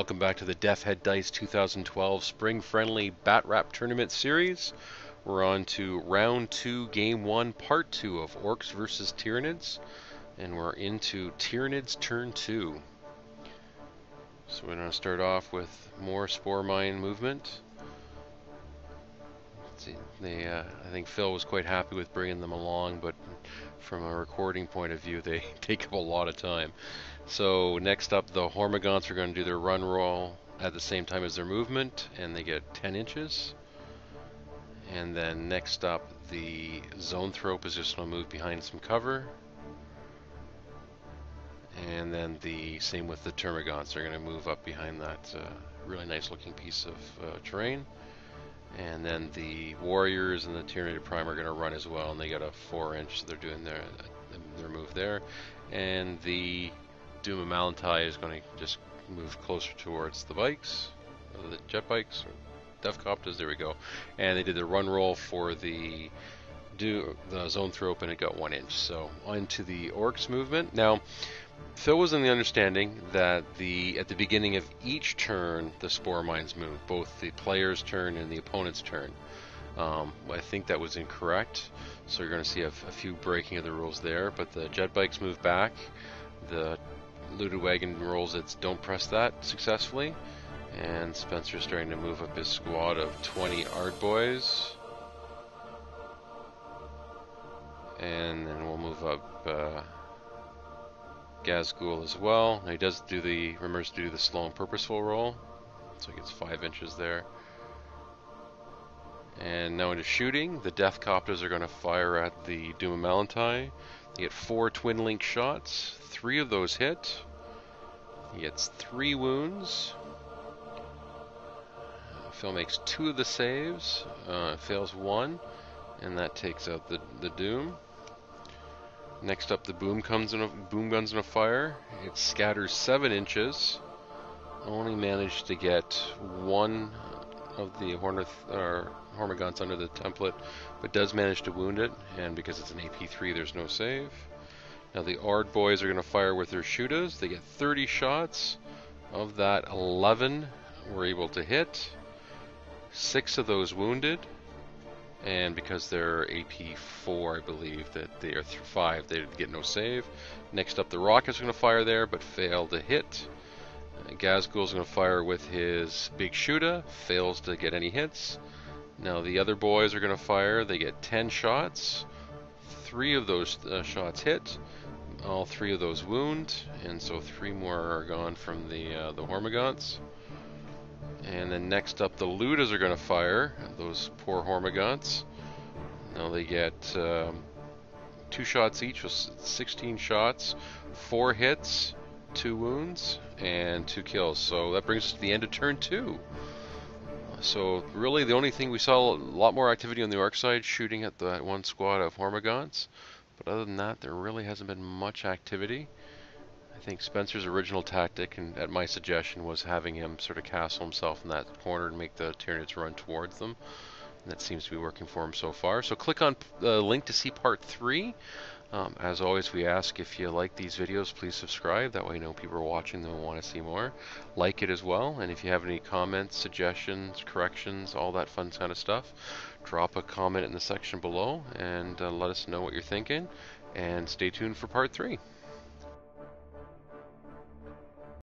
welcome back to the Deff Head Dice 2012 Spring Friendly BatRep Tournament Series. We're on to Round 2, Game 1, Part 2 of Orks vs. Tyranids, and we're into Tyranids Turn 2. So we're going to start off with more Spore Mine movement. Let's see, I think Phil was quite happy with bringing them along, but from a recording point of view, they take up a lot of time. So next up, the Hormagaunts are going to do their run roll at the same time as their movement, and they get 10 inches. And then next up, the Zoanthrope is just going to move behind some cover. And then the same with the Termagants. They're going to move up behind that really nice looking piece of terrain. And then the Warriors and the Tyranids Prime are going to run as well, and they got a 4-inch, so they're doing their move there. And the Doom of Malantai is going to just move closer towards the bikes, the jet bikes, or Deathcopters, there we go. And they did the run roll for the Zoanthrope, and it got 1 inch. So on to the Orks movement. Now, Phil was in the understanding that at the beginning of each turn, the Spore Mines move, both the player's turn and the opponent's turn. I think that was incorrect, so you're going to see a few breaking of the rules there, but the jet bikes move back. The looted wagon rolls its don't press that successfully, and Spencer's starting to move up his squad of 20 Ard Boys. And then we'll move up Gazgul as well. Now he does remembers to do the slow and purposeful roll, so he gets 5 inches there. And now into shooting, the Deathcopters are going to fire at the Doom of Malantai. They get 4 twin link shots, 3 of those hit. He gets 3 wounds. Phil makes 2 of the saves, fails 1, and that takes out the Doom. Next up, the boom gun's in a fire. It scatters 7 inches. Only managed to get 1 of the Hormagaunts under the template, but does manage to wound it, and because it's an AP3, there's no save. Now the Ard Boys are going to fire with their Shudas. They get 30 shots. Of that, 11 were able to hit. 6 of those wounded. And because they're AP4, I believe that they are 5, they get no save. Next up, the Rockets are going to fire there, but fail to hit. Gazgul's going to fire with his big Shuda, fails to get any hits. Now the other boys are going to fire. They get 10 shots. 3 of those shots hit. All 3 of those wound, and so 3 more are gone from the Hormagaunts. And then next up, the Ludas are going to fire, those poor Hormagaunts. Now they get 2 shots each, with 16 shots, 4 hits, 2 wounds, and 2 kills. So that brings us to the end of turn 2. So really the only thing, we saw a lot more activity on the Orc side, shooting at that one squad of Hormagaunts. But other than that, there really hasn't been much activity. I think Spencer's original tactic, and at my suggestion, was having him sort of castle himself in that corner and make the Tyranids run towards them. And that seems to be working for him so far. So click on the link to see part 3. As always, we ask, if you like these videos, please subscribe. That way you know people are watching them and want to see more. Like it as well. And if you have any comments, suggestions, corrections, all that fun kind of stuff, drop a comment in the section below and let us know what you're thinking. And stay tuned for part 3.